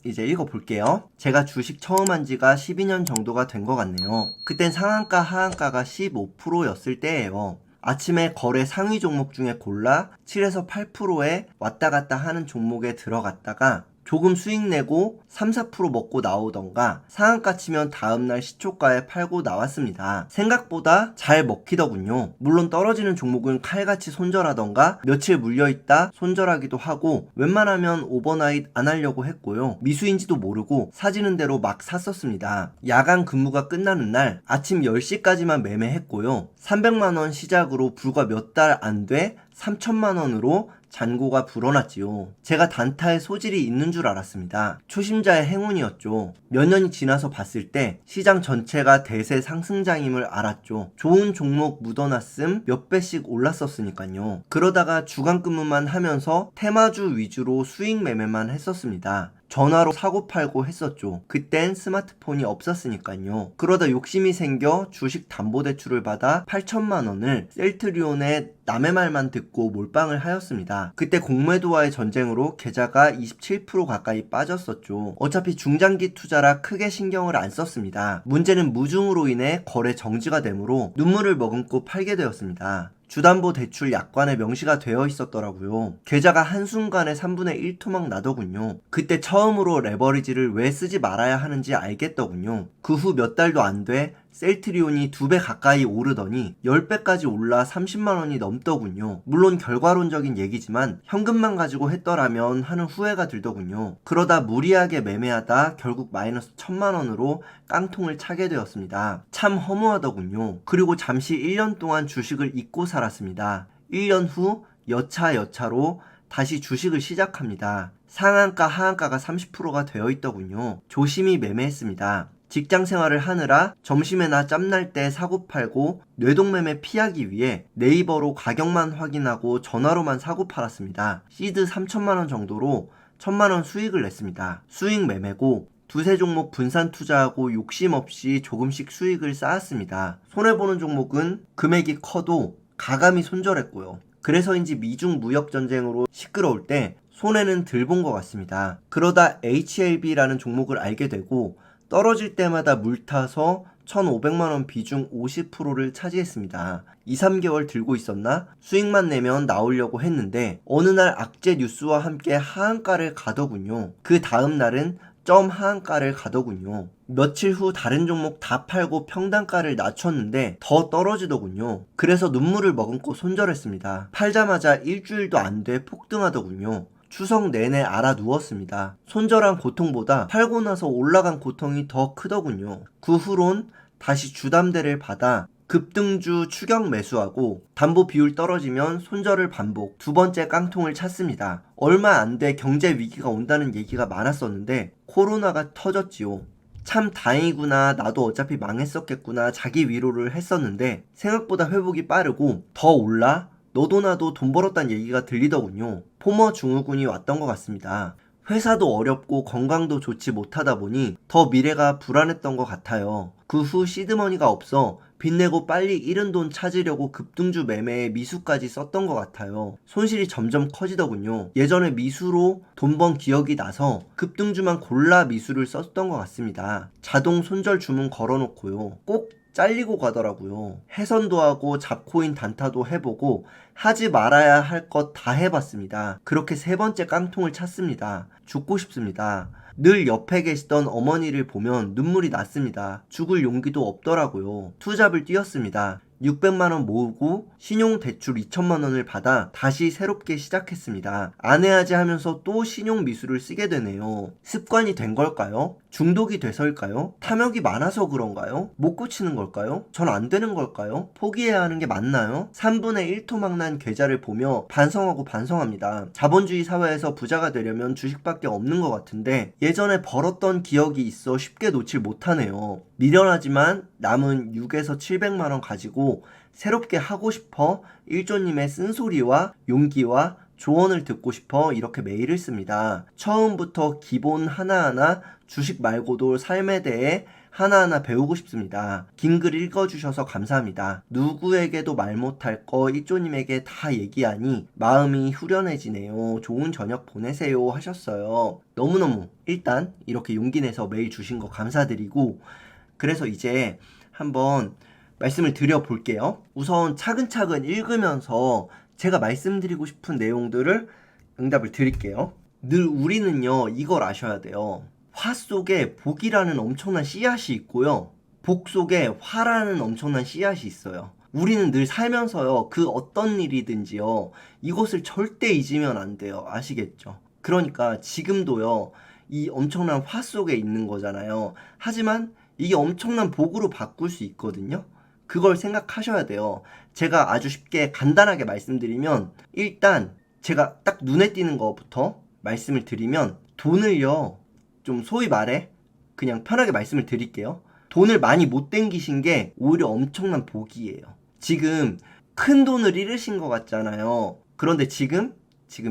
이제 읽어볼게요. 제가 주식 처음 한 지가 12년 정도가 된 것 같네요. 그땐 상한가 하한가가 15%였을 때예요. 아침에 거래 상위 종목 중에 골라 7에서 8%에 왔다 갔다 하는 종목에 들어갔다가 조금 수익 내고 3, 4% 먹고 나오던가 상한가 치면 다음날 시초가에 팔고 나왔습니다. 생각보다 잘 먹히더군요. 물론 떨어지는 종목은 칼같이 손절하던가 며칠 물려있다 손절하기도 하고 웬만하면 오버나잇 안 하려고 했고요. 미수인지도 모르고 사지는 대로 막 샀었습니다. 야간 근무가 끝나는 날 아침 10시까지만 매매했고요. 300만원 시작으로 불과 몇 달 안 돼 3천만원으로 잔고가 불어났지요. 제가 단타에 소질이 있는 줄 알았습니다. 초심자의 행운이었죠. 몇 년이 지나서 봤을 때 시장 전체가 대세 상승장임을 알았죠. 좋은 종목 묻어놨음 몇 배씩 올랐었으니까요. 그러다가 주간 근무만 하면서 테마주 위주로 수익 매매만 했었습니다. 전화로 사고 팔고 했었죠. 그땐 스마트폰이 없었으니까요. 그러다 욕심이 생겨 주식 담보대출을 받아 8천만 원을 셀트리온에 남의 말만 듣고 몰빵을 하였습니다. 그때 공매도와의 전쟁으로 계좌가 27% 가까이 빠졌었죠. 어차피 중장기 투자라 크게 신경을 안 썼습니다. 문제는 무중으로 인해 거래 정지가 되므로 눈물을 머금고 팔게 되었습니다. 주담보대출 약관에 명시가 되어 있었더라고요. 계좌가 한순간에 3분의 1 토막 나더군요. 그때 처음으로 레버리지를 왜 쓰지 말아야 하는지 알겠더군요. 그 후 몇 달도 안 돼 셀트리온이 2배 가까이 오르더니 10배까지 올라 30만원이 넘더군요. 물론 결과론적인 얘기지만 현금만 가지고 했더라면 하는 후회가 들더군요. 그러다 무리하게 매매하다 결국 마이너스 1000만원으로 깡통을 차게 되었습니다. 참 허무하더군요. 그리고 잠시 1년 동안 주식을 잊고 살았습니다. 1년 후 여차로 다시 주식을 시작합니다. 상한가 하한가가 30%가 되어 있더군요. 조심히 매매했습니다. 직장 생활을 하느라 점심에나 짬날 때 사고 팔고 뇌동매매 피하기 위해 네이버로 가격만 확인하고 전화로만 사고 팔았습니다. 시드 3천만원 정도로 1000만원 수익을 냈습니다. 수익 매매고 두세 종목 분산 투자하고 욕심 없이 조금씩 수익을 쌓았습니다. 손해보는 종목은 금액이 커도 가감히 손절했고요. 그래서인지 미중 무역 전쟁으로 시끄러울 때 손해는 덜 본 것 같습니다. 그러다 HLB라는 종목을 알게 되고 떨어질 때마다 물타서 1,500만원 비중 50%를 차지했습니다. 2, 3개월 들고 있었나? 수익만 내면 나오려고 했는데 어느 날 악재 뉴스와 함께 하한가를 가더군요. 그 다음 날은 점 하한가를 가더군요. 며칠 후 다른 종목 다 팔고 평단가를 낮췄는데 더 떨어지더군요. 그래서 눈물을 머금고 손절했습니다. 팔자마자 일주일도 안 돼 폭등하더군요. 추석 내내 알아 누웠습니다. 손절한 고통보다 팔고 나서 올라간 고통이 더 크더군요. 그 후론 다시 주담대를 받아 급등주 추격 매수하고 담보 비율 떨어지면 손절을 반복, 두 번째 깡통을 찼습니다. 얼마 안 돼 경제 위기가 온다는 얘기가 많았었는데 코로나가 터졌지요. 참 다행이구나, 나도 어차피 망했었겠구나 자기 위로를 했었는데 생각보다 회복이 빠르고 더 올라? 너도 나도 돈 벌었다는 얘기가 들리더군요. 포머 증후군이 왔던 것 같습니다. 회사도 어렵고 건강도 좋지 못하다 보니 더 미래가 불안했던 것 같아요. 그 후 시드머니가 없어 빚내고 빨리 잃은 돈 찾으려고 급등주 매매에 미수까지 썼던 것 같아요. 손실이 점점 커지더군요. 예전에 미수로 돈 번 기억이 나서 급등주만 골라 미수를 썼던 것 같습니다. 자동 손절 주문 걸어놓고요. 꼭 잘리고 가더라고요. 해선도 하고 잡코인 단타도 해보고 하지 말아야 할 것 다 해봤습니다. 그렇게 세 번째 깡통을 찼습니다. 죽고 싶습니다. 늘 옆에 계시던 어머니를 보면 눈물이 났습니다. 죽을 용기도 없더라고요. 투잡을 뛰었습니다. 600만원 모으고 신용대출 2천만원을 받아 다시 새롭게 시작했습니다. 안 해야지 하면서 또 신용미수를 쓰게 되네요. 습관이 된 걸까요? 중독이 돼서일까요? 탐욕이 많아서 그런가요? 못 고치는 걸까요? 전 안 되는 걸까요? 포기해야 하는 게 맞나요? 3분의 1 토막난 계좌를 보며 반성하고 반성합니다. 자본주의 사회에서 부자가 되려면 주식밖에 없는 것 같은데 예전에 벌었던 기억이 있어 쉽게 놓질 못하네요. 미련하지만 남은 6에서 700만원 가지고 새롭게 하고 싶어 일조님의 쓴소리와 용기와 조언을 듣고 싶어 이렇게 메일을 씁니다. 처음부터 기본 하나하나 주식 말고도 삶에 대해 하나하나 배우고 싶습니다. 긴 글 읽어주셔서 감사합니다. 누구에게도 말 못할 거 일조님에게 다 얘기하니 마음이 후련해지네요. 좋은 저녁 보내세요 하셨어요. 너무너무 일단 이렇게 용기 내서 메일 주신 거 감사드리고, 그래서 이제 한번 말씀을 드려볼게요. 우선 차근차근 읽으면서 제가 말씀드리고 싶은 내용들을 응답을 드릴게요. 늘 우리는요, 이걸 아셔야 돼요. 화 속에 복이라는 엄청난 씨앗이 있고요, 복 속에 화라는 엄청난 씨앗이 있어요. 우리는 늘 살면서요, 그 어떤 일이든지요, 이것을 절대 잊으면 안 돼요. 아시겠죠? 그러니까 지금도요, 이 엄청난 화 속에 있는 거잖아요. 하지만 이게 엄청난 복으로 바꿀 수 있거든요. 그걸 생각하셔야 돼요. 제가 아주 쉽게 간단하게 말씀드리면, 일단 제가 딱 눈에 띄는 것부터 말씀을 드리면, 돈을요, 좀 소위 말해 그냥 편하게 말씀을 드릴게요. 돈을 많이 못 땡기신 게 오히려 엄청난 복이에요. 지금 큰 돈을 잃으신 것 같잖아요. 그런데 지금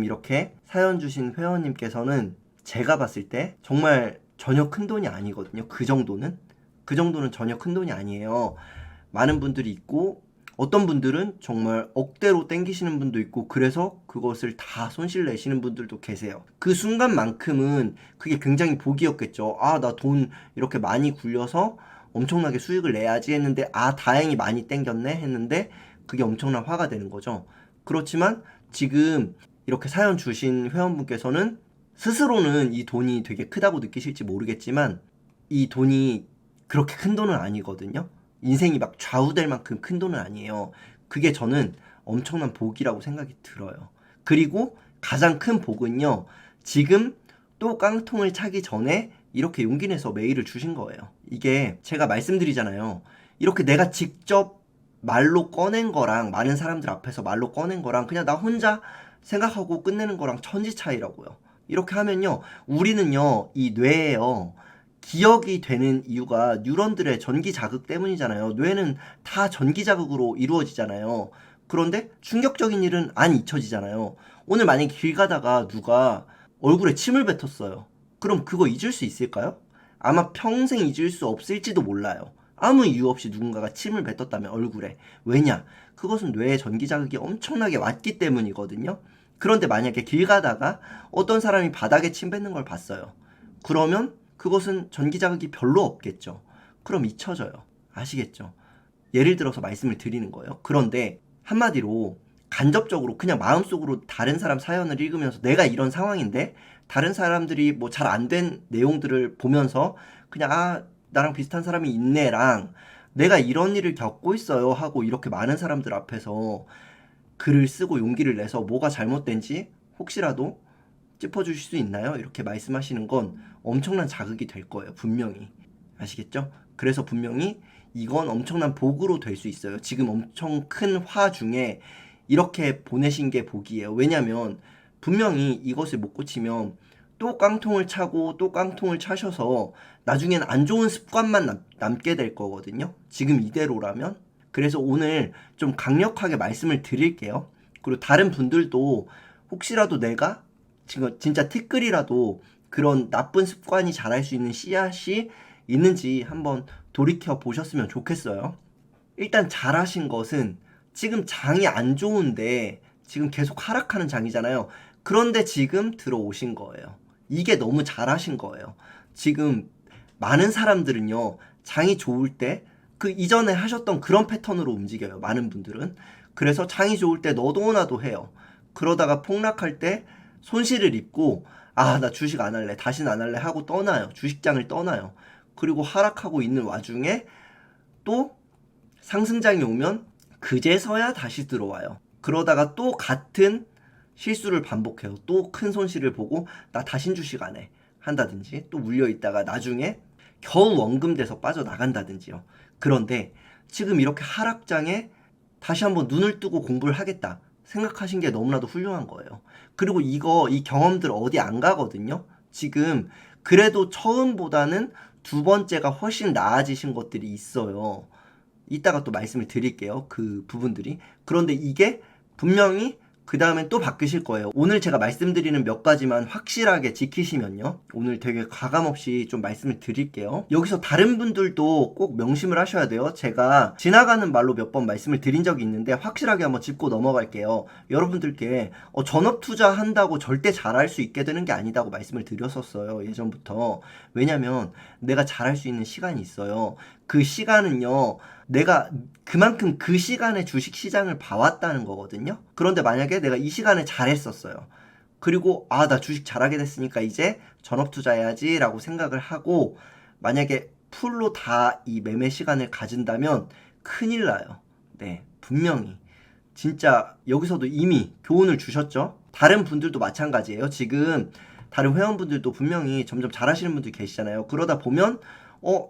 이렇게 사연 주신 회원님께서는 제가 봤을 때 정말 전혀 큰 돈이 아니거든요. 그 정도는 전혀 큰 돈이 아니에요. 많은 분들이 있고, 어떤 분들은 정말 억대로 땡기시는 분도 있고, 그래서 그것을 다 손실 내시는 분들도 계세요. 그 순간만큼은 그게 굉장히 복이었겠죠. 아, 나 돈 이렇게 많이 굴려서 엄청나게 수익을 내야지 했는데, 아, 다행히 많이 땡겼네 했는데, 그게 엄청난 화가 되는 거죠. 그렇지만 지금 이렇게 사연 주신 회원분께서는 스스로는 이 돈이 되게 크다고 느끼실지 모르겠지만, 이 돈이 그렇게 큰 돈은 아니거든요. 인생이 막 좌우될 만큼 큰 돈은 아니에요. 그게 저는 엄청난 복이라고 생각이 들어요. 그리고 가장 큰 복은요, 지금 또 깡통을 차기 전에 이렇게 용기 내서 메일을 주신 거예요. 이게 제가 말씀드리잖아요. 이렇게 내가 직접 말로 꺼낸 거랑, 많은 사람들 앞에서 말로 꺼낸 거랑 그냥 나 혼자 생각하고 끝내는 거랑 천지 차이라고요. 이렇게 하면요, 우리는요, 이 뇌에요, 기억이 되는 이유가 뉴런들의 전기 자극 때문이잖아요. 뇌는 다 전기 자극으로 이루어지잖아요. 그런데 충격적인 일은 안 잊혀지잖아요. 오늘 만약에 길 가다가 누가 얼굴에 침을 뱉었어요. 그럼 그거 잊을 수 있을까요? 아마 평생 잊을 수 없을지도 몰라요. 아무 이유 없이 누군가가 침을 뱉었다면 얼굴에. 왜냐? 그것은 뇌의 전기 자극이 엄청나게 왔기 때문이거든요. 그런데 만약에 길 가다가 어떤 사람이 바닥에 침 뱉는 걸 봤어요. 그러면 그것은 전기 자극이 별로 없겠죠. 그럼 잊혀져요. 아시겠죠? 예를 들어서 말씀을 드리는 거예요. 그런데 한마디로 간접적으로 그냥 마음속으로 다른 사람 사연을 읽으면서 내가 이런 상황인데 다른 사람들이 뭐 잘 안 된 내용들을 보면서 그냥 아, 나랑 비슷한 사람이 있네랑 내가 이런 일을 겪고 있어요 하고 이렇게 많은 사람들 앞에서 글을 쓰고 용기를 내서 뭐가 잘못된지 혹시라도 짚어주실 수 있나요? 이렇게 말씀하시는 건 엄청난 자극이 될 거예요. 분명히. 아시겠죠? 그래서 분명히 이건 엄청난 복으로 될 수 있어요. 지금 엄청 큰 화 중에 이렇게 보내신 게 복이에요. 왜냐면 분명히 이것을 못 고치면 또 깡통을 차고 또 깡통을 차셔서 나중엔 안 좋은 습관만 남게 될 거거든요. 지금 이대로라면. 그래서 오늘 좀 강력하게 말씀을 드릴게요. 그리고 다른 분들도 혹시라도 내가 지금 진짜 티끌이라도 그런 나쁜 습관이 자랄 수 있는 씨앗이 있는지 한번 돌이켜 보셨으면 좋겠어요. 일단 잘하신 것은 지금 장이 안 좋은데 지금 계속 하락하는 장이잖아요. 그런데 지금 들어오신 거예요. 이게 너무 잘하신 거예요. 지금 많은 사람들은요, 장이 좋을 때 그 이전에 하셨던 그런 패턴으로 움직여요. 많은 분들은. 그래서 장이 좋을 때 너도 나도 해요. 그러다가 폭락할 때 손실을 입고 아, 나 주식 안 할래, 다시는 안 할래 하고 떠나요. 주식장을 떠나요. 그리고 하락하고 있는 와중에 또 상승장이 오면 그제서야 다시 들어와요. 그러다가 또 같은 실수를 반복해요. 또 큰 손실을 보고 나 다신 주식 안 해 한다든지 또 물려있다가 나중에 겨우 원금돼서 빠져나간다든지요. 그런데 지금 이렇게 하락장에 다시 한번 눈을 뜨고 공부를 하겠다 생각하신 게 너무나도 훌륭한 거예요. 그리고 이 경험들 어디 안 가거든요. 지금 그래도 처음보다는 두 번째가 훨씬 나아지신 것들이 있어요. 이따가 또 말씀을 드릴게요. 그 부분들이. 그런데 이게 분명히 그 다음엔 또 바뀌실 거예요. 오늘 제가 말씀드리는 몇 가지만 확실하게 지키시면요. 오늘 되게 가감없이 좀 말씀을 드릴게요. 여기서 다른 분들도 꼭 명심을 하셔야 돼요. 제가 지나가는 말로 몇 번 말씀을 드린 적이 있는데 확실하게 한번 짚고 넘어갈게요. 여러분들께 전업 투자한다고 절대 잘할 수 있게 되는 게 아니다고 말씀을 드렸었어요. 예전부터. 왜냐면 내가 잘할 수 있는 시간이 있어요. 그 시간은요. 내가 그만큼 그 시간에 주식시장을 봐왔다는 거거든요. 그런데 만약에 내가 이 시간에 잘했었어요. 그리고 나 주식 잘하게 됐으니까 이제 전업 투자해야지 라고 생각을 하고 만약에 풀로 다 이 매매 시간을 가진다면 큰일 나요. 네, 분명히. 진짜 여기서도 이미 교훈을 주셨죠? 다른 분들도 마찬가지예요. 지금 다른 회원분들도 분명히 점점 잘하시는 분들 계시잖아요. 그러다 보면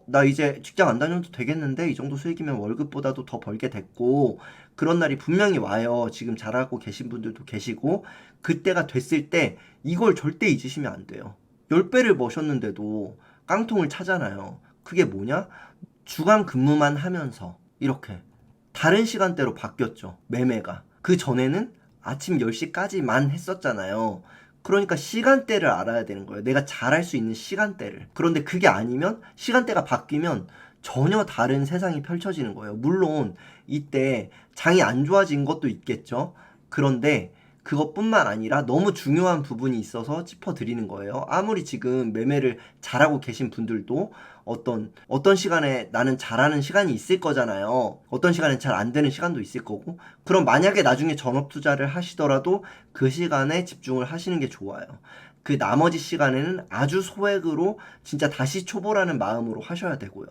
나 이제 직장 안 다녀도 되겠는데 이 정도 수익이면 월급보다도 더 벌게 됐고 그런 날이 분명히 와요. 지금 잘하고 계신 분들도 계시고 그때가 됐을 때 이걸 절대 잊으시면 안 돼요. 10배를 버셨는데도 깡통을 차잖아요. 그게 뭐냐? 주간 근무만 하면서 이렇게 다른 시간대로 바뀌었죠. 매매가. 그 전에는 아침 10시까지만 했었잖아요. 그러니까 시간대를 알아야 되는 거예요. 내가 잘할 수 있는 시간대를. 그런데 그게 아니면 시간대가 바뀌면 전혀 다른 세상이 펼쳐지는 거예요. 물론 이때 장이 안 좋아진 것도 있겠죠. 그런데 그것뿐만 아니라 너무 중요한 부분이 있어서 짚어드리는 거예요. 아무리 지금 매매를 잘하고 계신 분들도 어떤 시간에 나는 잘하는 시간이 있을 거잖아요. 어떤 시간에 잘 안 되는 시간도 있을 거고. 그럼 만약에 나중에 전업 투자를 하시더라도 그 시간에 집중을 하시는 게 좋아요. 그 나머지 시간에는 아주 소액으로 진짜 다시 초보라는 마음으로 하셔야 되고요.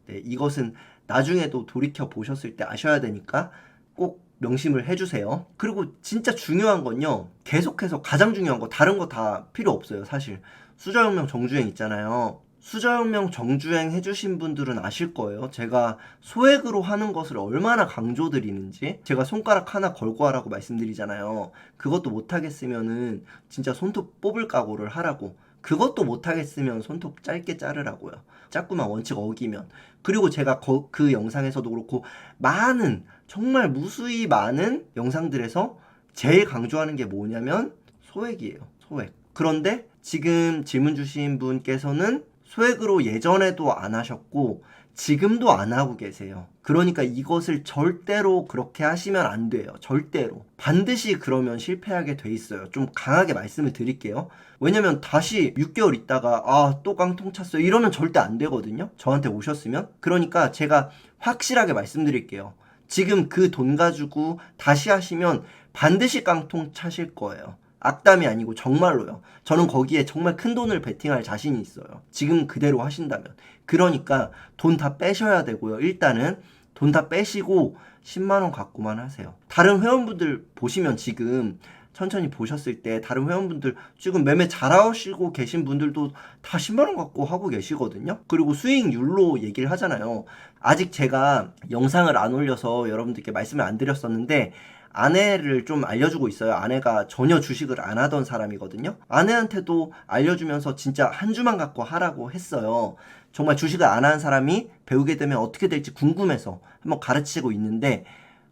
네, 이것은 나중에도 돌이켜 보셨을 때 아셔야 되니까 꼭 명심을 해주세요. 그리고 진짜 중요한 건요. 계속해서 가장 중요한 거 다른 거 다 필요 없어요. 사실 수저혁명 정주행 있잖아요. 수저혁명 정주행 해주신 분들은 아실 거예요. 제가 소액으로 하는 것을 얼마나 강조드리는지. 제가 손가락 하나 걸고 하라고 말씀드리잖아요. 그것도 못하겠으면은 진짜 손톱 뽑을 각오를 하라고. 그것도 못하겠으면 손톱 짧게 자르라고요. 자꾸만 원칙 어기면. 그리고 제가 그 영상에서도 그렇고 많은 정말 무수히 많은 영상들에서 제일 강조하는 게 뭐냐면 소액이에요. 소액. 그런데 지금 질문 주신 분께서는 소액으로 예전에도 안 하셨고 지금도 안 하고 계세요. 그러니까 이것을 절대로 그렇게 하시면 안 돼요. 절대로. 반드시 그러면 실패하게 돼 있어요. 좀 강하게 말씀을 드릴게요. 왜냐면 다시 6개월 있다가 또 깡통 찼어요. 이러면 절대 안 되거든요. 저한테 오셨으면. 그러니까 제가 확실하게 말씀드릴게요. 지금 그 돈 가지고 다시 하시면 반드시 깡통 차실 거예요. 악담이 아니고 정말로요. 저는 거기에 정말 큰 돈을 베팅할 자신이 있어요. 지금 그대로 하신다면. 그러니까 돈 다 빼셔야 되고요. 일단은 돈 다 빼시고 10만 원 갖고만 하세요. 다른 회원분들 보시면 지금 천천히 보셨을 때 다른 회원분들 지금 매매 잘하시고 계신 분들도 다 10만 원 갖고 하고 계시거든요. 그리고 수익률로 얘기를 하잖아요. 아직 제가 영상을 안 올려서 여러분들께 말씀을 안 드렸었는데 아내를 좀 알려주고 있어요. 아내가 전혀 주식을 안 하던 사람이거든요. 아내한테도 알려주면서 진짜 한 주만 갖고 하라고 했어요. 정말 주식을 안 하는 사람이 배우게 되면 어떻게 될지 궁금해서 한번 가르치고 있는데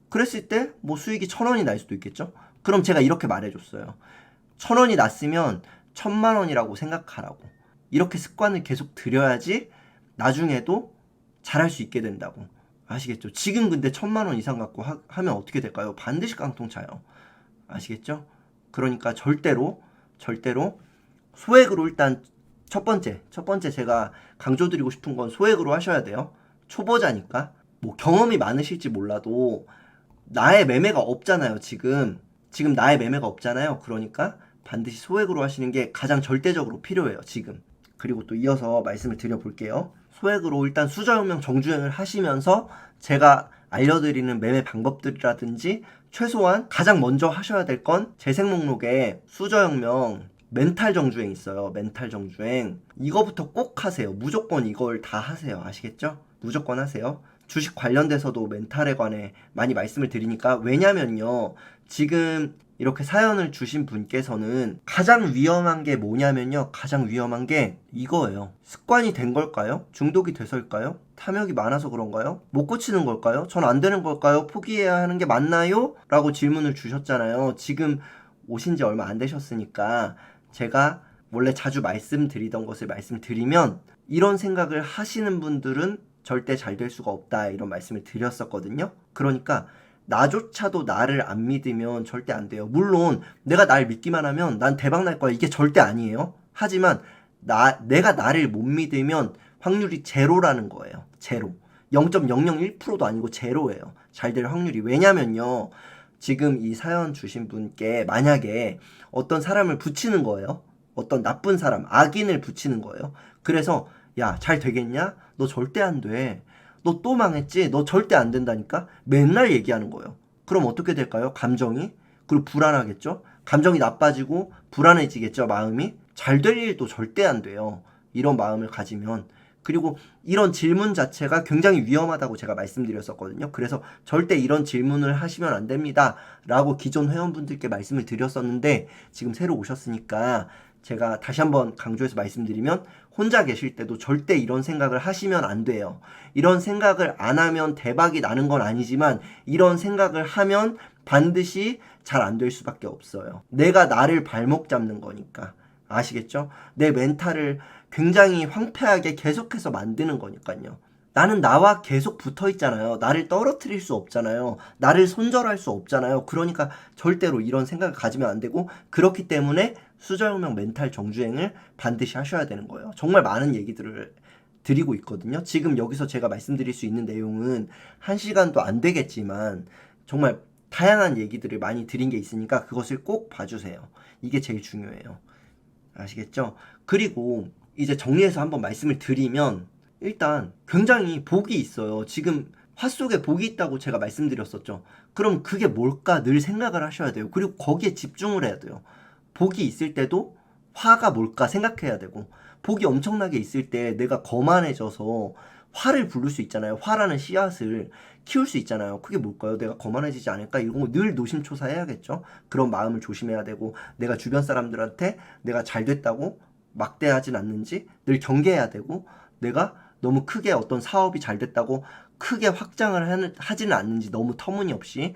그랬을 때 뭐 수익이 1,000원이 날 수도 있겠죠. 그럼 제가 이렇게 말해줬어요. 1,000원이 났으면 1,000만 원이라고 생각하라고. 이렇게 습관을 계속 들여야지 나중에도 잘할 수 있게 된다고. 아시겠죠? 지금 근데 1,000만 원 이상 갖고 하면 어떻게 될까요? 반드시 깡통 차요. 아시겠죠? 그러니까 절대로 소액으로 일단 첫 번째 제가 강조드리고 싶은 건 소액으로 하셔야 돼요. 초보자니까. 뭐 경험이 많으실지 몰라도 나의 매매가 없잖아요. 지금 나의 매매가 없잖아요. 그러니까 반드시 소액으로 하시는 게 가장 절대적으로 필요해요. 지금. 그리고 또 이어서 말씀을 드려볼게요. 소액으로 일단 수저혁명 정주행을 하시면서 제가 알려드리는 매매 방법들이라든지 최소한 가장 먼저 하셔야 될 건 재생 목록에 수저혁명 멘탈 정주행 있어요. 멘탈 정주행. 이거부터 꼭 하세요. 무조건 이걸 다 하세요. 아시겠죠? 무조건 하세요. 주식 관련돼서도 멘탈에 관해 많이 말씀을 드리니까 왜냐면요. 지금 이렇게 사연을 주신 분께서는 가장 위험한 게 뭐냐면요. 가장 위험한 게 이거예요. 습관이 된 걸까요? 중독이 돼서일까요? 탐욕이 많아서 그런가요? 못 고치는 걸까요? 전 안 되는 걸까요? 포기해야 하는 게 맞나요? 라고 질문을 주셨잖아요. 지금 오신 지 얼마 안 되셨으니까 제가 원래 자주 말씀드리던 것을 말씀드리면 이런 생각을 하시는 분들은 절대 잘 될 수가 없다 이런 말씀을 드렸었거든요. 그러니까 나조차도 나를 안 믿으면 절대 안 돼요. 물론 내가 날 믿기만 하면 난 대박 날 거야 이게 절대 아니에요. 하지만 내가 나를 못 믿으면 확률이 제로라는 거예요. 제로. 0.001%도 아니고 제로예요. 잘 될 확률이. 왜냐면요. 지금 이 사연 주신 분께 만약에 어떤 사람을 붙이는 거예요. 어떤 나쁜 사람, 악인을 붙이는 거예요. 그래서 야, 잘 되겠냐? 너 절대 안 돼. 너 또 망했지? 너 절대 안 된다니까? 맨날 얘기하는 거예요. 그럼 어떻게 될까요? 감정이? 그리고 불안하겠죠? 감정이 나빠지고 불안해지겠죠? 마음이? 잘 될 일도 절대 안 돼요. 이런 마음을 가지면. 그리고 이런 질문 자체가 굉장히 위험하다고 제가 말씀드렸었거든요. 그래서 절대 이런 질문을 하시면 안 됩니다. 라고 기존 회원분들께 말씀을 드렸었는데 지금 새로 오셨으니까 제가 다시 한번 강조해서 말씀드리면 혼자 계실 때도 절대 이런 생각을 하시면 안 돼요. 이런 생각을 안 하면 대박이 나는 건 아니지만 이런 생각을 하면 반드시 잘 안 될 수밖에 없어요. 내가 나를 발목 잡는 거니까. 아시겠죠? 내 멘탈을 굉장히 황폐하게 계속해서 만드는 거니까요. 나는 나와 계속 붙어 있잖아요. 나를 떨어뜨릴 수 없잖아요. 나를 손절할 수 없잖아요. 그러니까 절대로 이런 생각을 가지면 안 되고 그렇기 때문에 수저혁명 멘탈 정주행을 반드시 하셔야 되는 거예요. 정말 많은 얘기들을 드리고 있거든요. 지금 여기서 제가 말씀드릴 수 있는 내용은 1시간도 안 되겠지만 정말 다양한 얘기들을 많이 드린 게 있으니까 그것을 꼭 봐주세요. 이게 제일 중요해요. 아시겠죠? 그리고 이제 정리해서 한번 말씀을 드리면 일단 굉장히 복이 있어요. 지금 화 속에 복이 있다고 제가 말씀드렸었죠. 그럼 그게 뭘까 늘 생각을 하셔야 돼요. 그리고 거기에 집중을 해야 돼요. 복이 있을 때도 화가 뭘까 생각해야 되고 복이 엄청나게 있을 때 내가 거만해져서 화를 부를 수 있잖아요. 화라는 씨앗을 키울 수 있잖아요. 그게 뭘까요? 내가 거만해지지 않을까? 이런 거 늘 노심초사해야겠죠. 그런 마음을 조심해야 되고 내가 주변 사람들한테 내가 잘 됐다고 막대하진 않는지 늘 경계해야 되고 내가 너무 크게 어떤 사업이 잘 됐다고 크게 확장을 하지는 않는지 너무 터무니없이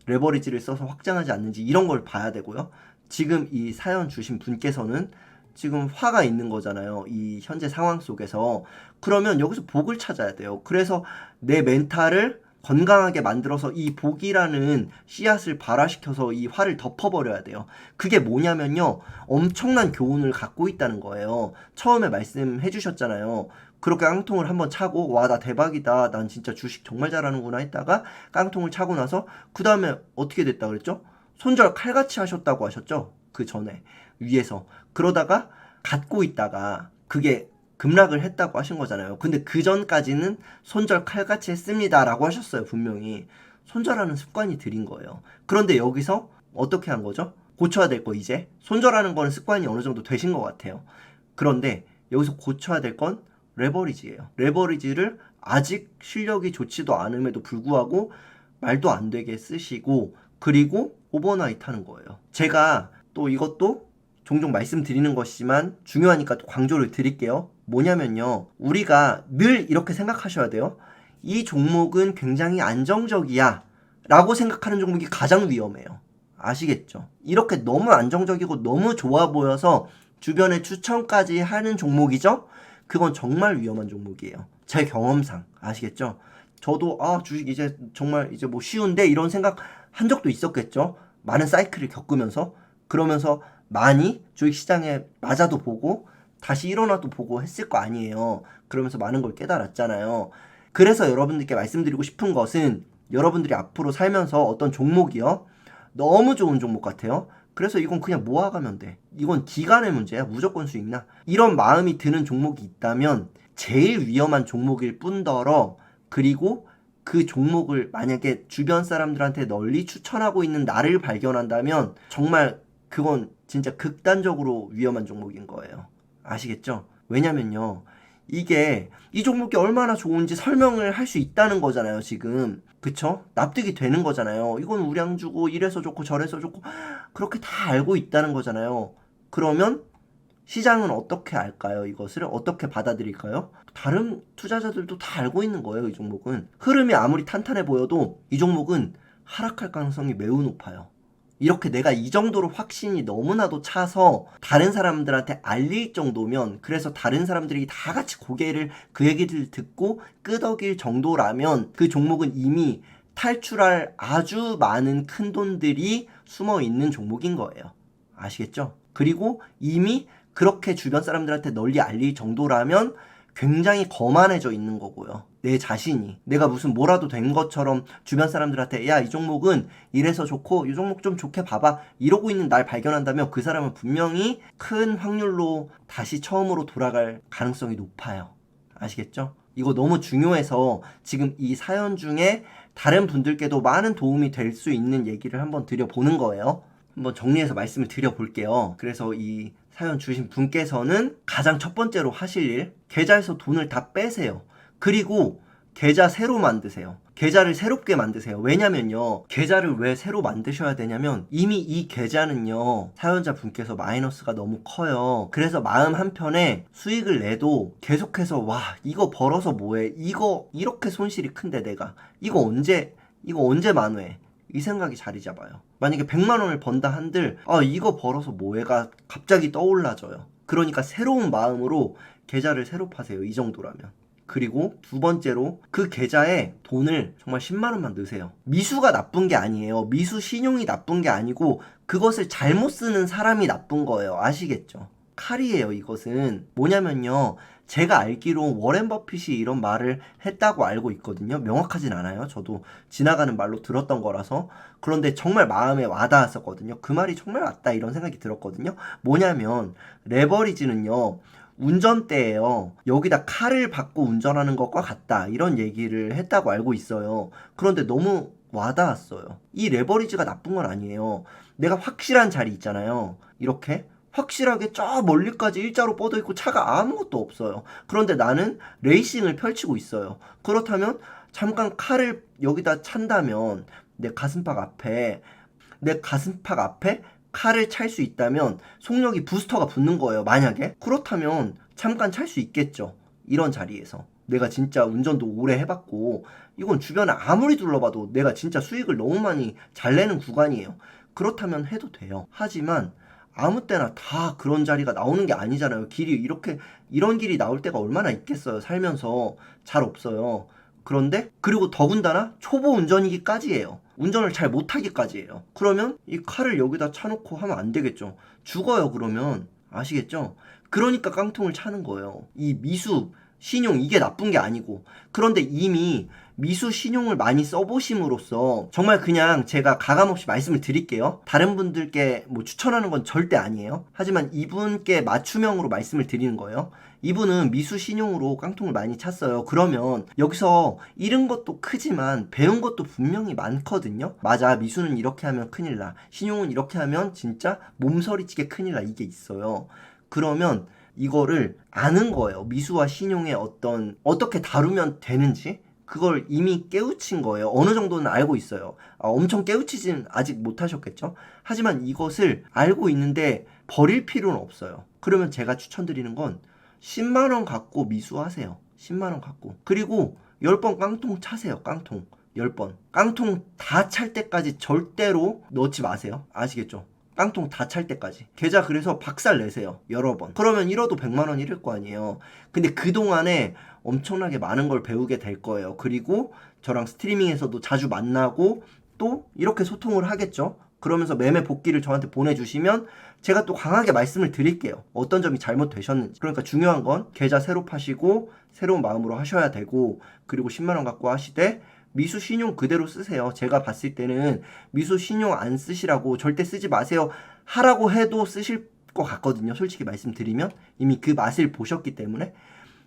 레버리지를 써서 확장하지 않는지 이런 걸 봐야 되고요. 지금 이 사연 주신 분께서는 지금 화가 있는 거잖아요. 이 현재 상황 속에서. 그러면 여기서 복을 찾아야 돼요. 그래서 내 멘탈을 건강하게 만들어서 이 복이라는 씨앗을 발화시켜서 이 화를 덮어버려야 돼요. 그게 뭐냐면요. 엄청난 교훈을 갖고 있다는 거예요. 처음에 말씀해 주셨잖아요. 그렇게 깡통을 한번 차고 와 나 대박이다. 난 진짜 주식 정말 잘하는구나 했다가 깡통을 차고 나서 그 다음에 어떻게 됐다 그랬죠? 손절 칼같이 하셨다고 하셨죠? 그 전에 위에서. 그러다가 갖고 있다가 그게 급락을 했다고 하신 거잖아요. 근데 그 전까지는 손절 칼같이 했습니다 라고 하셨어요. 분명히 손절하는 습관이 들인 거예요. 그런데 여기서 어떻게 한 거죠? 고쳐야 될 거 이제 손절하는 거는 습관이 어느 정도 되신 것 같아요. 그런데 여기서 고쳐야 될 건 레버리지예요. 레버리지를 아직 실력이 좋지도 않음에도 불구하고 말도 안 되게 쓰시고 그리고 오버나이트 하는 거예요. 제가 또 이것도 종종 말씀드리는 것이지만 중요하니까 또 강조를 드릴게요. 뭐냐면요. 우리가 늘 이렇게 생각하셔야 돼요. 이 종목은 굉장히 안정적이야 라고 생각하는 종목이 가장 위험해요. 아시겠죠? 이렇게 너무 안정적이고 너무 좋아 보여서 주변에 추천까지 하는 종목이죠? 그건 정말 위험한 종목이에요. 제 경험상. 아시겠죠? 저도 주식 이제 정말 이제 뭐 쉬운데 이런 생각 한 적도 있었겠죠? 많은 사이클을 겪으면서 그러면서 많이 주식시장에 맞아도 보고 다시 일어나도 보고 했을 거 아니에요. 그러면서 많은 걸 깨달았잖아요. 그래서 여러분들께 말씀드리고 싶은 것은 여러분들이 앞으로 살면서 어떤 종목이요. 너무 좋은 종목 같아요. 그래서 이건 그냥 모아가면 돼. 이건 기간의 문제야. 무조건 수익나. 이런 마음이 드는 종목이 있다면 제일 위험한 종목일 뿐더러 그리고 그 종목을 만약에 주변 사람들한테 널리 추천하고 있는 나를 발견한다면 정말 그건 진짜 극단적으로 위험한 종목인 거예요. 아시겠죠? 왜냐면요. 이게 이 종목이 얼마나 좋은지 설명을 할 수 있다는 거잖아요. 지금. 그쵸? 납득이 되는 거잖아요. 이건 우량 주고 이래서 좋고 저래서 좋고 그렇게 다 알고 있다는 거잖아요. 그러면 시장은 어떻게 알까요? 이것을 어떻게 받아들일까요? 다른 투자자들도 다 알고 있는 거예요. 이 종목은 흐름이 아무리 탄탄해 보여도 이 종목은 하락할 가능성이 매우 높아요. 이렇게 내가 이 정도로 확신이 너무나도 차서 다른 사람들한테 알릴 정도면, 그래서 다른 사람들이 다 같이 고개를 그 얘기를 듣고 끄덕일 정도라면 그 종목은 이미 탈출할 아주 많은 큰 돈들이 숨어 있는 종목인 거예요. 아시겠죠? 그리고 이미 그렇게 주변 사람들한테 널리 알릴 정도라면 굉장히 거만해져 있는 거고요. 내 자신이 내가 무슨 뭐라도 된 것처럼 주변 사람들한테 야, 이 종목은 이래서 좋고 이 종목 좀 좋게 봐봐 이러고 있는 날 발견한다면 그 사람은 분명히 큰 확률로 다시 처음으로 돌아갈 가능성이 높아요. 아시겠죠? 이거 너무 중요해서 지금 이 사연 중에 다른 분들께도 많은 도움이 될 수 있는 얘기를 한번 드려보는 거예요. 한번 정리해서 말씀을 드려볼게요. 그래서 이 사연 주신 분께서는 가장 첫 번째로 하실 일, 계좌에서 돈을 다 빼세요. 그리고 계좌 새로 만드세요. 계좌를 새롭게 만드세요. 왜냐면요, 계좌를 왜 새로 만드셔야 되냐면 이미 이 계좌는요, 사연자 분께서 마이너스가 너무 커요. 그래서 마음 한편에 수익을 내도 계속해서 와, 이거 벌어서 뭐해, 이거 이렇게 손실이 큰데 내가 이거 언제 만회해, 이 생각이 자리 잡아요. 만약에 100만 원을 번다 한들 이거 벌어서 뭐해가 갑자기 떠올라져요. 그러니까 새로운 마음으로 계좌를 새로 파세요. 이 정도라면. 그리고 두 번째로 그 계좌에 돈을 정말 10만 원만 넣으세요. 미수가 나쁜 게 아니에요. 미수 신용이 나쁜 게 아니고 그것을 잘못 쓰는 사람이 나쁜 거예요. 아시겠죠? 칼이에요. 이것은 뭐냐면요, 제가 알기로 워렌 버핏이 이런 말을 했다고 알고 있거든요. 명확하진 않아요. 저도 지나가는 말로 들었던 거라서. 그런데 정말 마음에 와닿았었거든요. 그 말이 정말 맞다 이런 생각이 들었거든요. 뭐냐면 레버리지는요, 운전대예요. 여기다 칼을 받고 운전하는 것과 같다 이런 얘기를 했다고 알고 있어요. 그런데 너무 와닿았어요. 이 레버리지가 나쁜 건 아니에요. 내가 확실한 자리 있잖아요. 이렇게 확실하게 저 멀리까지 일자로 뻗어 있고 차가 아무것도 없어요. 그런데 나는 레이싱을 펼치고 있어요. 그렇다면 잠깐 칼을 여기다 찬다면 내 가슴팍 앞에 칼을 찰 수 있다면 속력이 부스터가 붙는 거예요. 만약에 그렇다면 잠깐 찰 수 있겠죠. 이런 자리에서 내가 진짜 운전도 오래 해봤고 이건 주변에 아무리 둘러봐도 내가 진짜 수익을 너무 많이 잘 내는 구간이에요. 그렇다면 해도 돼요. 하지만 아무 때나 다 그런 자리가 나오는 게 아니잖아요. 길이 이렇게 이런 길이 나올 때가 얼마나 있겠어요. 살면서 잘 없어요. 그런데 그리고 더군다나 초보 운전이기까지예요. 운전을 잘 못하기까지예요. 그러면 이 칼을 여기다 차놓고 하면 안 되겠죠. 죽어요. 그러면 아시겠죠? 그러니까 깡통을 차는 거예요. 이 미수 신용 이게 나쁜 게 아니고. 그런데 이미 미수 신용을 많이 써보심으로써 정말 그냥 제가 가감없이 말씀을 드릴게요. 다른 분들께 뭐 추천하는 건 절대 아니에요. 하지만 이분께 맞춤형으로 말씀을 드리는 거예요. 이분은 미수 신용으로 깡통을 많이 찼어요. 그러면 여기서 잃은 것도 크지만 배운 것도 분명히 많거든요. 맞아, 미수는 이렇게 하면 큰일 나, 신용은 이렇게 하면 진짜 몸서리치게 큰일 나, 이게 있어요. 그러면 이거를 아는 거예요. 미수와 신용의 어떻게 다루면 되는지 그걸 이미 깨우친 거예요. 어느 정도는 알고 있어요. 엄청 깨우치진 아직 못하셨겠죠? 하지만 이것을 알고 있는데 버릴 필요는 없어요. 그러면 제가 추천드리는 건 10만 원 갖고 미수하세요. 10만 원 갖고. 그리고 10번 깡통 차세요. 깡통 10번. 깡통 다 찰 때까지 절대로 넣지 마세요. 아시겠죠? 깡통 다 찰 때까지. 계좌 그래서 박살 내세요. 여러 번. 그러면 잃어도 100만 원 잃을 거 아니에요. 근데 그동안에 엄청나게 많은 걸 배우게 될 거예요. 그리고 저랑 스트리밍에서도 자주 만나고 또 이렇게 소통을 하겠죠. 그러면서 매매 복귀를 저한테 보내주시면 제가 또 강하게 말씀을 드릴게요. 어떤 점이 잘못되셨는지. 그러니까 중요한 건 계좌 새로 파시고 새로운 마음으로 하셔야 되고, 그리고 10만 원 갖고 하시되 미수 신용 그대로 쓰세요. 제가 봤을 때는 미수 신용 안 쓰시라고, 절대 쓰지 마세요 하라고 해도 쓰실 것 같거든요. 솔직히 말씀드리면 이미 그 맛을 보셨기 때문에,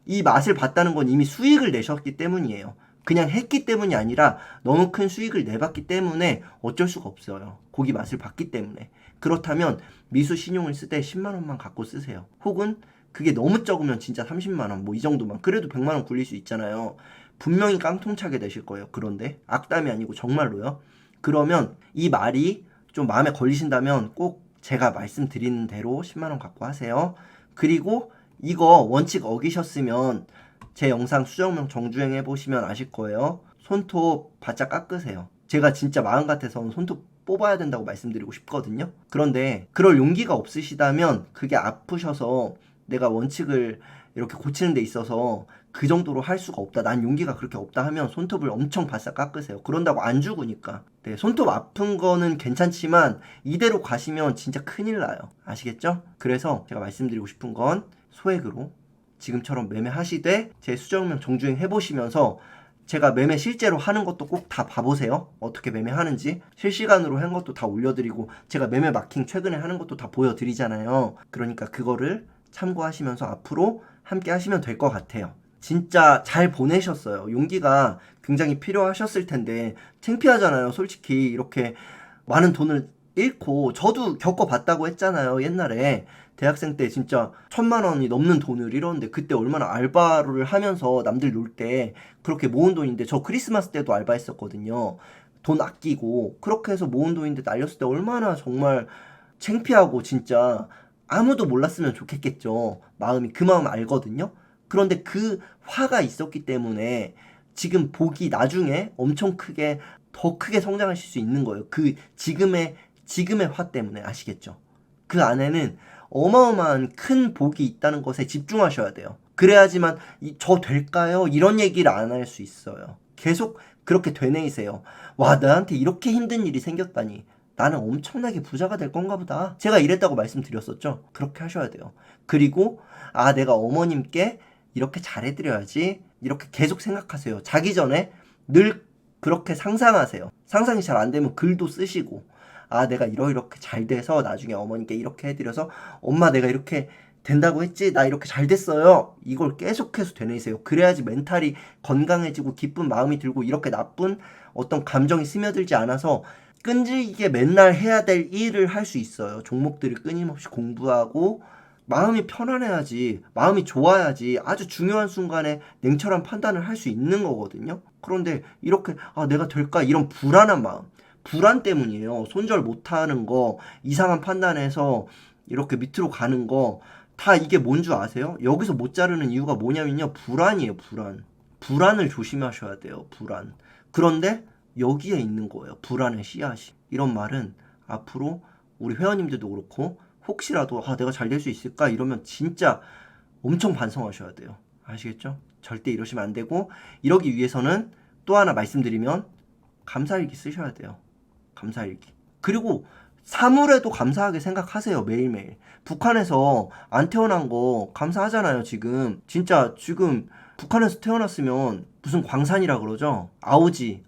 이 맛을 봤다는 건 이미 수익을 내셨기 때문이에요. 그냥 했기 때문이 아니라 너무 큰 수익을 내봤기 때문에 어쩔 수가 없어요. 고기 맛을 봤기 때문에. 그렇다면 미수 신용을 쓰되 10만 원만 갖고 쓰세요. 혹은 그게 너무 적으면 진짜 30만 원 뭐 이 정도만, 그래도 100만 원 굴릴 수 있잖아요. 분명히 깡통차게 되실 거예요. 그런데 악담이 아니고 정말로요. 그러면 이 말이 좀 마음에 걸리신다면 꼭 제가 말씀드리는 대로 10만원 갖고 하세요. 그리고 이거 원칙 어기셨으면 제 영상 수정명 정주행 해보시면 아실 거예요. 손톱 바짝 깎으세요. 제가 진짜 마음 같아서 손톱 뽑아야 된다고 말씀드리고 싶거든요. 그런데 그럴 용기가 없으시다면 그게 아프셔서 내가 원칙을 이렇게 고치는 데 있어서 그 정도로 할 수가 없다. 난 용기가 그렇게 없다 하면 손톱을 엄청 바싹 깎으세요. 그런다고 안 죽으니까. 네, 손톱 아픈 거는 괜찮지만 이대로 가시면 진짜 큰일 나요. 아시겠죠? 그래서 제가 말씀드리고 싶은 건 소액으로 지금처럼 매매하시되 제 수정명 정주행 해보시면서 제가 매매 실제로 하는 것도 꼭 다 봐보세요. 어떻게 매매하는지 실시간으로 한 것도 다 올려드리고 제가 매매 마킹 최근에 하는 것도 다 보여드리잖아요. 그러니까 그거를 참고하시면서 앞으로 함께 하시면 될 것 같아요. 진짜 잘 보내셨어요. 용기가 굉장히 필요하셨을 텐데 창피하잖아요. 솔직히 이렇게 많은 돈을 잃고 저도 겪어봤다고 했잖아요. 옛날에 대학생 때 진짜 1,000만 원이 넘는 돈을 잃었는데 그때 얼마나 알바를 하면서 남들 놀 때 그렇게 모은 돈인데 저 크리스마스 때도 알바했었거든요. 돈 아끼고 그렇게 해서 모은 돈인데 날렸을 때 얼마나 정말 창피하고 진짜 아무도 몰랐으면 좋겠겠죠. 마음이 그 마음 알거든요. 그런데 그 화가 있었기 때문에 지금 복이 나중에 엄청 크게 더 크게 성장하실 수 있는 거예요. 그 지금의 화 때문에 아시겠죠? 그 안에는 어마어마한 큰 복이 있다는 것에 집중하셔야 돼요. 그래야지만 저 될까요? 이런 얘기를 안 할 수 있어요. 계속 그렇게 되뇌이세요. 와, 나한테 이렇게 힘든 일이 생겼다니. 나는 엄청나게 부자가 될 건가 보다. 제가 이랬다고 말씀드렸었죠. 그렇게 하셔야 돼요. 그리고 내가 어머님께 이렇게 잘해드려야지. 이렇게 계속 생각하세요. 자기 전에 늘 그렇게 상상하세요. 상상이 잘 안 되면 글도 쓰시고 내가 이렇게 잘 돼서 나중에 어머니께 이렇게 해드려서 엄마 내가 이렇게 된다고 했지? 나 이렇게 잘 됐어요. 이걸 계속해서 되뇌이세요. 그래야지 멘탈이 건강해지고 기쁜 마음이 들고 이렇게 나쁜 어떤 감정이 스며들지 않아서 끈질기게 맨날 해야 될 일을 할 수 있어요. 종목들을 끊임없이 공부하고 마음이 편안해야지, 마음이 좋아야지 아주 중요한 순간에 냉철한 판단을 할 수 있는 거거든요. 그런데 이렇게 내가 될까? 이런 불안한 마음, 불안 때문이에요. 손절 못하는 거, 이상한 판단해서 이렇게 밑으로 가는 거 다 이게 뭔 줄 아세요? 여기서 못 자르는 이유가 뭐냐면요. 불안이에요. 불안. 불안을 조심하셔야 돼요. 불안. 그런데 여기에 있는 거예요. 불안의 씨앗이. 이런 말은 앞으로 우리 회원님들도 그렇고 혹시라도 내가 잘 될 수 있을까? 이러면 진짜 엄청 반성하셔야 돼요. 아시겠죠? 절대 이러시면 안 되고 이러기 위해서는 또 하나 말씀드리면 감사일기 쓰셔야 돼요. 감사일기. 그리고 사물에도 감사하게 생각하세요. 매일매일. 북한에서 안 태어난 거 감사하잖아요. 지금 지금 북한에서 태어났으면 무슨 광산이라 그러죠. 아오지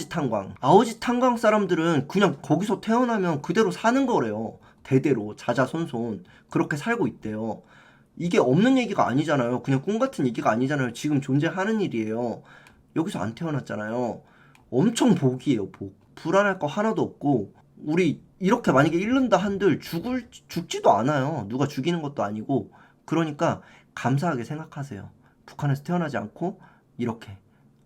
탄광. 아오지 탄광 사람들은 그냥 거기서 태어나면 그대로 사는 거래요. 대대로 자자손손 그렇게 살고 있대요. 이게 없는 얘기가 아니잖아요. 그냥 꿈 같은 얘기가 아니잖아요. 지금 존재하는 일이에요. 여기서 안 태어났잖아요. 엄청 복이에요. 복. 불안할 거 하나도 없고 우리 이렇게 만약에 잃는다 한들 죽지도 않아요. 누가 죽이는 것도 아니고. 그러니까 감사하게 생각하세요. 북한에서 태어나지 않고 이렇게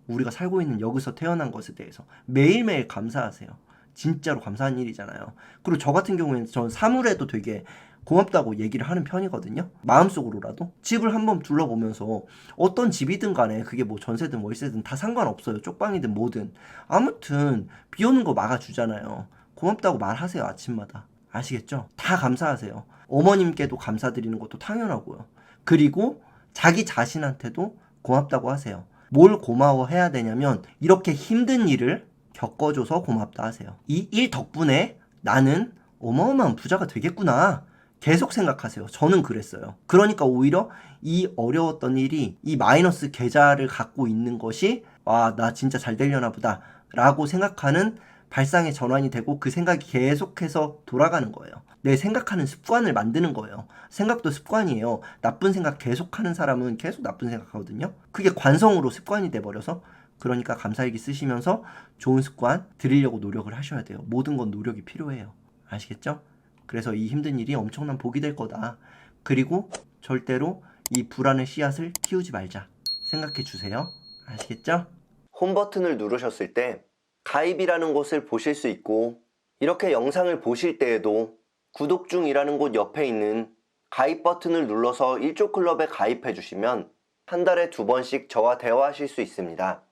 우리가 살고 있는 여기서 태어난 것에 대해서 매일매일 감사하세요. 진짜로 감사한 일이잖아요. 그리고 저 같은 경우에는 전 사물에도 되게 고맙다고 얘기를 하는 편이거든요. 마음속으로라도 집을 한번 둘러보면서 어떤 집이든 간에 그게 뭐 전세든 월세든 다 상관없어요. 쪽방이든 뭐든 아무튼 비 오는 거 막아주잖아요. 고맙다고 말하세요. 아침마다. 아시겠죠? 다 감사하세요. 어머님께도 감사드리는 것도 당연하고요. 그리고 자기 자신한테도 고맙다고 하세요. 뭘 고마워해야 되냐면 이렇게 힘든 일을 겪어줘서 고맙다 하세요. 이 일 덕분에 나는 어마어마한 부자가 되겠구나. 계속 생각하세요. 저는 그랬어요. 그러니까 오히려 이 어려웠던 일이 이 마이너스 계좌를 갖고 있는 것이 나 진짜 잘 되려나 보다 라고 생각하는 발상의 전환이 되고 그 생각이 계속해서 돌아가는 거예요. 내 생각하는 습관을 만드는 거예요. 생각도 습관이에요. 나쁜 생각 계속하는 사람은 계속 나쁜 생각하거든요. 그게 관성으로 습관이 돼버려서 그러니까 감사일기 쓰시면서 좋은 습관 들이려고 노력을 하셔야 돼요. 모든 건 노력이 필요해요. 아시겠죠? 그래서 이 힘든 일이 엄청난 복이 될 거다. 그리고 절대로 이 불안의 씨앗을 키우지 말자. 생각해 주세요. 아시겠죠? 홈 버튼을 누르셨을 때 가입이라는 곳을 보실 수 있고 이렇게 영상을 보실 때에도 구독 중이라는 곳 옆에 있는 가입 버튼을 눌러서 1조 클럽에 가입해 주시면 한 달에 2번씩 저와 대화하실 수 있습니다.